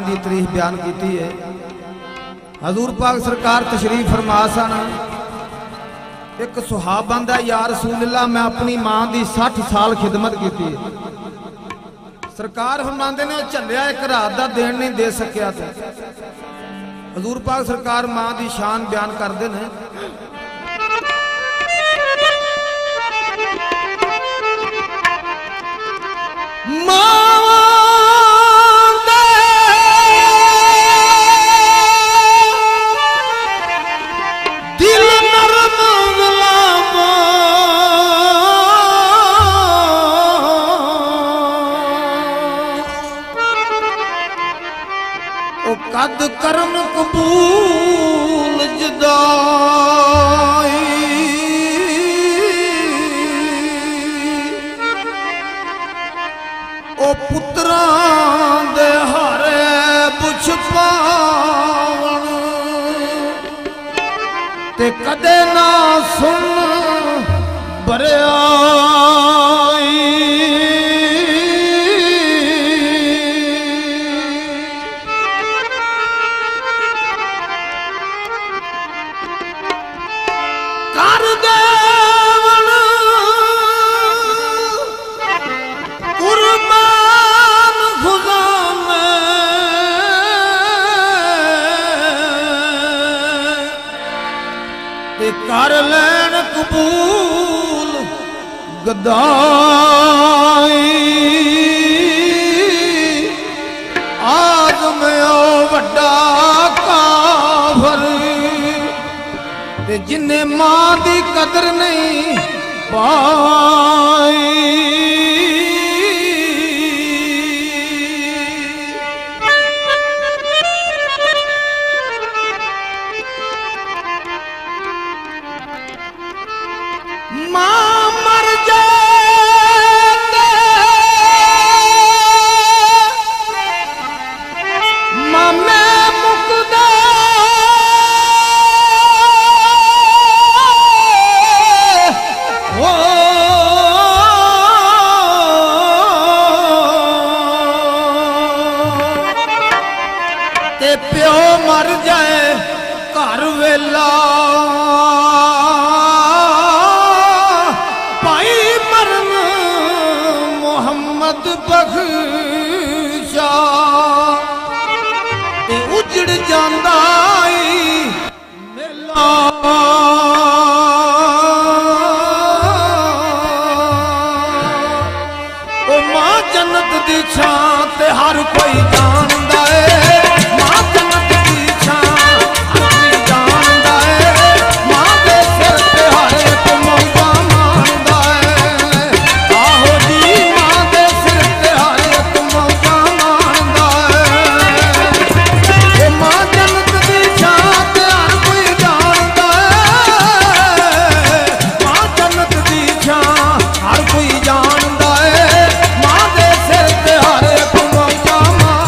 की तारीफ बयान की है। हजूर पाक सरकार तशरीफ फरमा सन। एक सुहाब बंदा या रसूलल्लाह मैं अपनी मां की 60 साल खिदमत की है। सरकार फरमाते ने झल्लिया एक रात का देन नहीं दे सकिया। तो हजूर पाक सरकार मां की शान बयान करते हैं। कद करम कबूल जुदाई ओ पुत्रां दे हारे पुछ पावन ते कदे ना सुन बरियाई। कर लैन कबूल गदाई आदम ओ वड्डा काफर ते जिन्ने मां दी कदर नहीं पाई। मां मर जाते मामे मुकदा हो ते प्यो मर जाए घर वेला बख्शा ते उजड़ जांदा मेला। ओ मां जन्नत दी छां ते हर कोई जानदा है। मां जन्नत दी छां हर कोई जानदा है। मां दे सिर ते हर एक मौका मानदा है। आहो जी मां दे सिर ते हर एक मौका मानदा है। ओ मां जन्नत दी छां ते हर कोई जानदा है। मां जन्नत दी छां हर कोई जानदा है। मां दे सिर ते हर एक मौका मानदा है।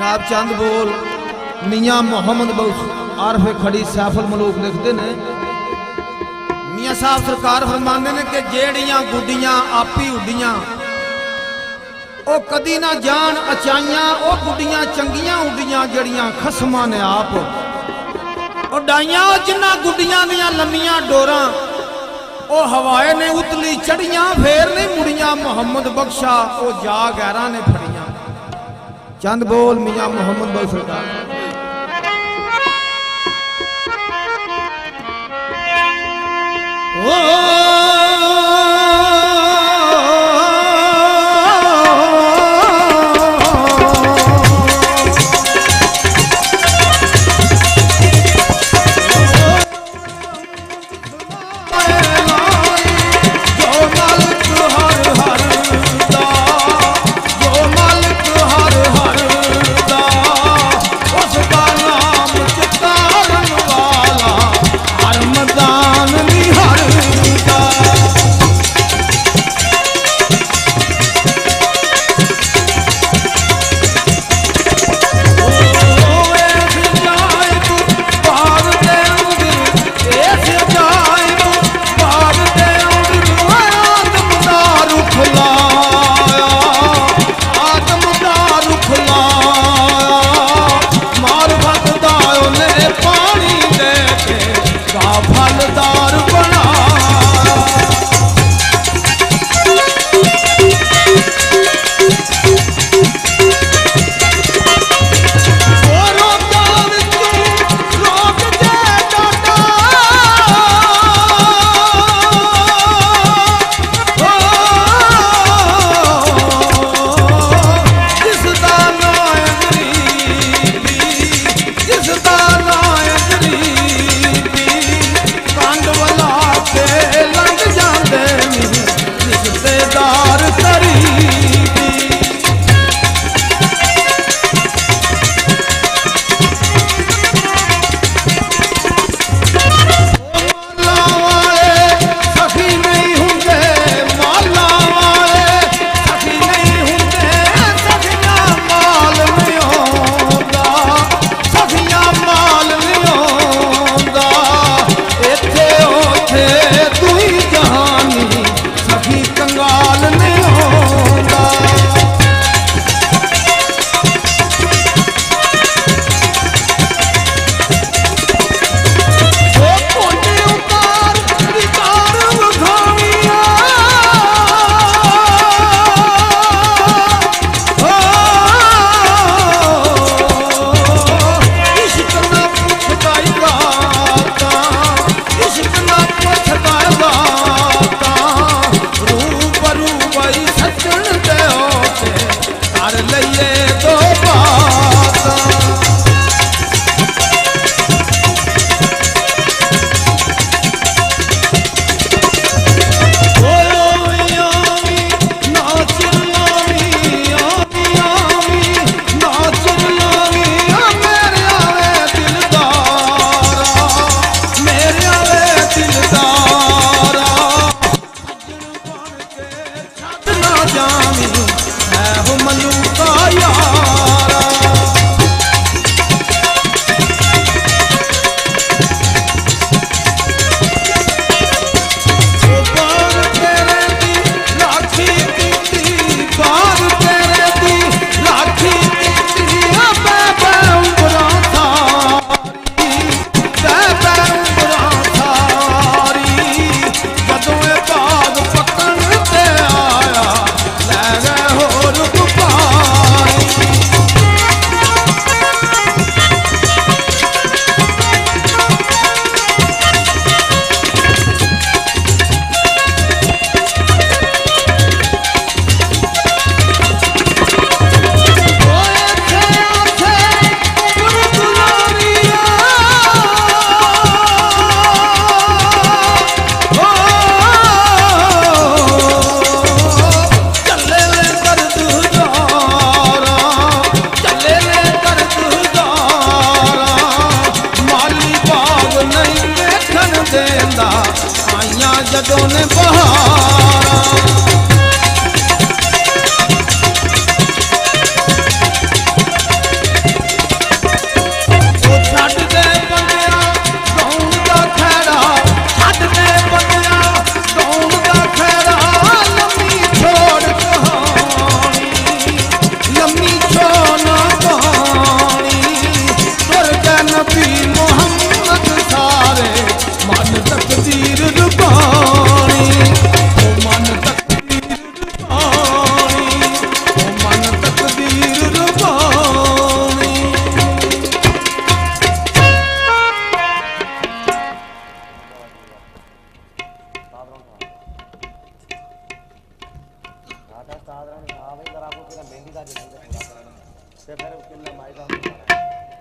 जनाब चंद बोल मियाँ मोहम्मद बहुत आरफ खड़ी सैफुल मलूक लिखते ने मियाँ साहब सरकार फरमाते ने कि जेड़ियां गुड्डियां आपी उड्डियां ओ कदी ना जान अचाइयां ओ गुड्डियां चंगियां उड्डियां जड़ियां खसमां ने आप उडाइयां जिन्ना गुड्डियां दियां लम्मियां डोरां ओ हवाए ने उतली चढ़ियां फेर नहीं मुड़ियां मोहम्मद बख्शा ओ जा गैरां ने फड़ियां। चंद बोल मियाँ मोहम्मद बख्श सरकार।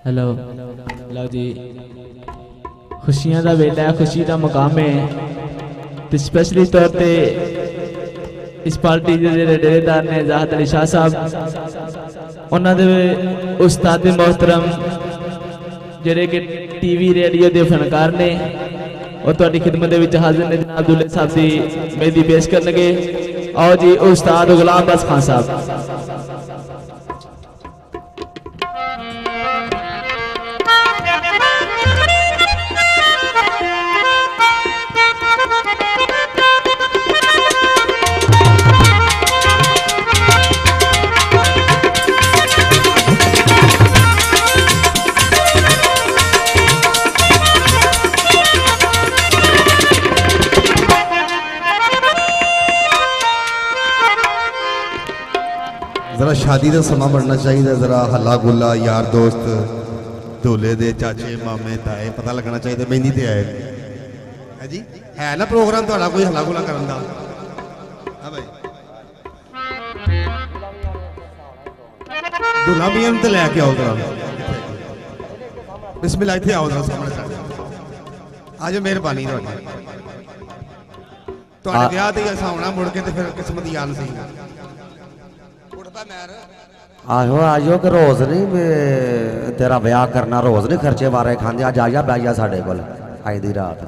हेलो लो जी खुशियां का वेला है खुशी का मुकाम है तो स्पेशली तौर पे इस पार्टी के जो डेरेदार ने ज़ाहद अली शाह साहब उन्होंने उस्ताद मोहतरम जेडे कि टीवी रेडियो के फनकार ने और तुहाडी खिदमत विच हाजिर ने जनाब दुल्ले साहब की मेहंदी पेश करनगे। आओ जी उस्ताद गुलाम बस खान साहब। जरा शादी का समा बनना चाहिए, जरा हला गुला यार दोस्त दूल्हे दे चाचे मामे ताए पता लगना चाहिए मेहंदी ते आए है जी। है ना प्रोग्राम थोड़ा कोई हला गुला करन दा? हाँ भाई दूल्हा भी हम तो लैके आओ जरा बिस्मिल्लाह इत्थे आओ जरा सामने साडे आज मेहरबानी तुहाडे विआह ते सावना मुड़ के ते फिर किस्मत याद सी आयो आयो कि रोज नहीं तेरा ब्याह करना रोज नहीं खर्चे वारे खांदे अज आया बै जा साडे कोल अज दी रात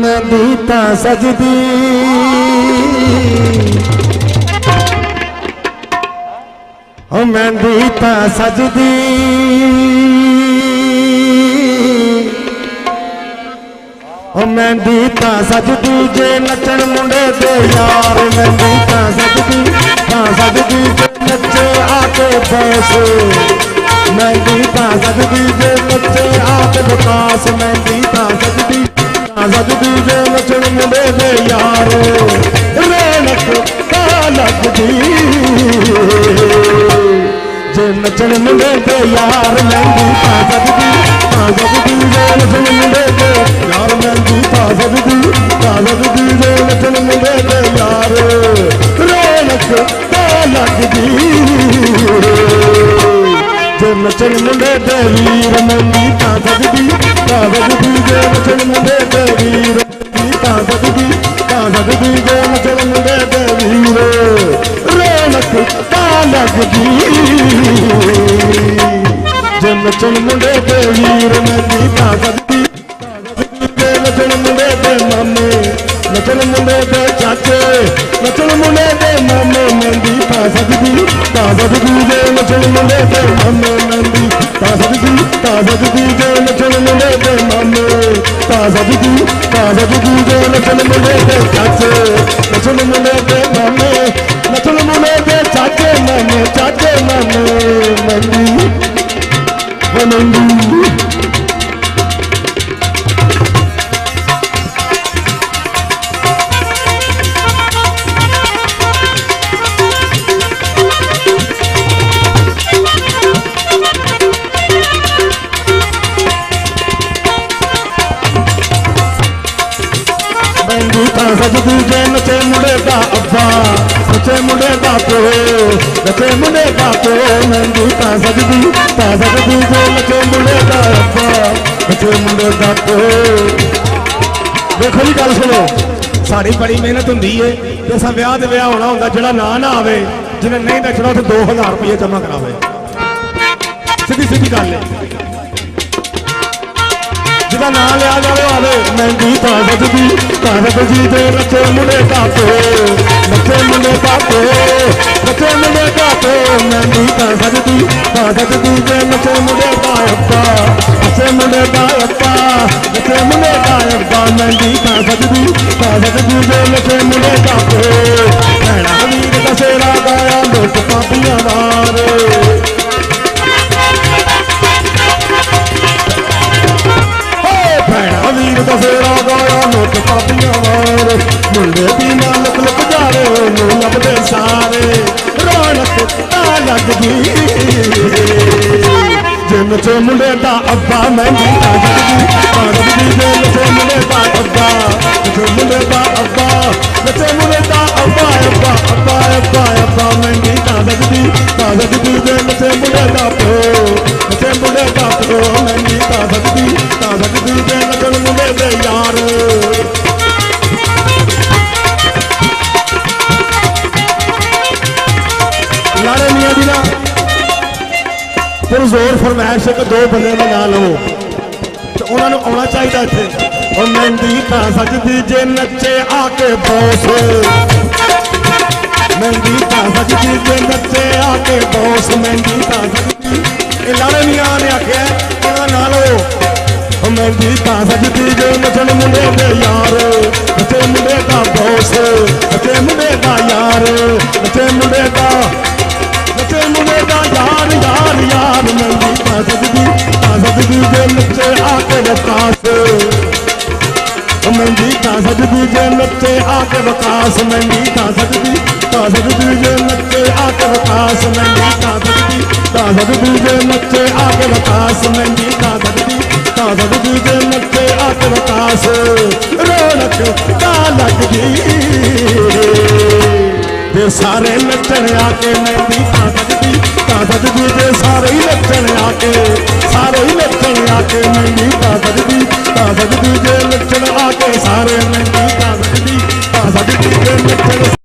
मेहंदी तां सजदी ओ मेहंदी तां सजदी ओ मेहंदी तां सजदी जे नचण मुंडे दे यार मेहंदी तां सजदी जे नचे आके बस मेहंदी तां सजदी जे नचे आके बकास मेहंदी तां सजदी जे नचण मुंडे दे यार रौनक तां लगदी जे नचण मुंडे दे यार मेहंदी तां सजदी जे नचण मुंडे दे यार मेहंदी तां सजदी जे नचण मुंडे दे यार रौनक तां लगदी जे नचण मुंडे दे वीर मेहंदी तां सजदी जे नचण मुंडे दे वीर तां सजदी जे नचण मुंडे दे वीर रौनक तां लगदी जे नचण मुंडे दे वीर मेहंदी तां सजदी जे नचण मुंडे दे मामे नचण मुंडे दे चाचे नचण मुंडे दे मामे मेहंदी तां सजदी जे नचण मुंडे दे मामे मेहंदी तां सजदी जे नचण मुंडे दे मामे तां सजदी जे नचण मुंडे दे चाचे नचण मुंडे दे मामे नचण मुंडे दे चाचे मामे मेहंदी मेहंदी सजदी जे नचे मुंडे दा अब्बा नचे मुंडे दा प्यो नचे मुंडे दा प्यो मेहंदी तां सजदी जे नचे मुंडे दा अब्बा नचे मुंडे दा प्यो। देखो जी गल सुनो साड़ी बड़ी मेहनत होंदी है ते असां विआह ते विआह होना हुंदा जेड़ा ना आवे जिन्हें नहीं नचना उत्थे 2000 रुपये जमा करावे सीधी गल है जिदा नाम लिया जाए आवे मेहंदी तां सजदी जे नचे मुंडे दा प्यो नचे मुंडे दा प्यो मेहंदी तां सजदी जे नचे मुंडे दा अब्बा नचे मुंडे दा अब्बा मेहंदी तां सजदी जे नचे मुंडे दा प्यो भैणा वीर दा सेरा गाया लोक पापियां वारे भैणा वीर दा सेरा गाया लोक पापियां वार मुंडे दी मालक लुक जावे नूं लभदे सारे रौनक तां लगदी ਨੱਚੇ ਮੁੰਡੇ ਦਾ ਅੱਬਾ ਮਹਿੰਦੀ ਤਾਂ ਸਜਦੀ ਜੇ ਨੱਚੇ ਮੁੰਡੇ ਦਾ ਅੱਬਾ ਨੱਚੇ ਮੁੰਡੇ ਦਾ ਅੱਬਾ ਨੱਚੇ ਮੁੰਡੇ ਦਾ ਅੱਬਾ ਅੱਬਾ ਅੱਬਾ ਅੱਬਾ ਅੱਬਾ ਮਹਿੰਦੀ ਤਾਂ ਸਜਦੀ ਜੇ ਨੱਚੇ ਮੁੰਡੇ ਦਾ ਪਿਓ ਨੱਚੇ ਮੁੰਡੇ ਦਾ ਪਿਓ ਮਹਿੰਦੀ ਤਾਂ ਸਜਦੀ ਜੇ ਨੱਚਣ ਮੁੰਡੇ ਦੇ ਯਾਰ ਲਾਰੇ ਮੀਆਂ ਦੀ ਨਾ ਪੁਰਜ਼ੋਰ ਫਰਮਾਇਸ਼ ਇੱਕ ਦੋ ਬੰਦੇ ਦਾ ਨਾਂ ਲਵੋ ਤੇ ਉਹਨਾਂ ਨੂੰ ਆਉਣਾ ਚਾਹੀਦਾ ਇੱਥੇ ਉਹ ਮਹਿੰਦੀ ਤਾਂ ਸਜਦੀ ਜੇ ਨੱਚੇ ਆ ਕੇ ਬੌਸ ਮਹਿੰਦੀ ਤਾਂ ਸਜਦੀ ਜੇ ਨੱਚੇ ਆ ਕੇ ਬੌਸ ਮਹਿੰਦੀ ਤਾਂ ਸਜਦੀ ਇਹ ਲਾਰੇ ਮੀਆਂ ਨੇ ਆਖਿਆ ਉਹਦਾ ਨਾਂ ਲਵੋ ਉਹ ਮਹਿੰਦੀ ਤਾਂ ਸਜਦੀ ਜੇ ਨੱਚਣ ਮੁੰਡੇ ਦੇ ਯਾਰ ਨੱਚੇ ਮੁੰਡੇ ਦਾ ਬੌਸ ਨੱਚੇ ਮੁੰਡੇ ਦਾ ਯਾਰ ਨੱਚੇ ਮੁੰਡੇ ਦਾ ਯਾਰ ਯਾਰ ਯਾਰ ਮਹਿੰਦੀ ਤਾਂ ਸਜਦੀ ਜੇ ਨੱਚੇ ਆ ਕੇ ਵਕਾਸ ਮਹਿੰਦੀ ਤਾਂ ਸਜਦੀ ਜੇ ਨੱਚੇ ਆ ਕੇ ਵਕਾਸ ਮਹਿੰਦੀ ਤਾਂ ਸਜਦੀ ਜੇ ਨੱਚੇ ਆ ਕੇ ਵਕਾਸ ਮਹਿੰਦੀ ਤਾਂ ਸਜਦੀ ਜੇ ਨੱਚੇ ਆ ਕੇ ਵਕਾਸ ਮਹਿੰਦੀ ਤਾਂ ਸਜਦੀ ਜੇ ਨੱਚੇ ਆ ਕੇ ਵਕਾਸ ਰੌਣਕ ਤਾਂ ਲੱਗਦੀ ਜੇ ਸਾਰੇ ਨੱਚਣ ਆ ਕੇ ਮਹਿੰਦੀ ਤਾਂ ਸਜਦੀ ਜੇ ਸਾਰੇ ਹੀ ਨੱਚਣ ਆ ਕੇ ਮਹਿੰਦੀ ਤਾਂ ਸਜਦੀ ਜੇ ਨੱਚਣ ਆ ਕੇ ਸਾਰੇ ਮਹਿੰਦੀ ਤਾਂ ਸਜਦੀ ਜੇ ਨੱਚਣ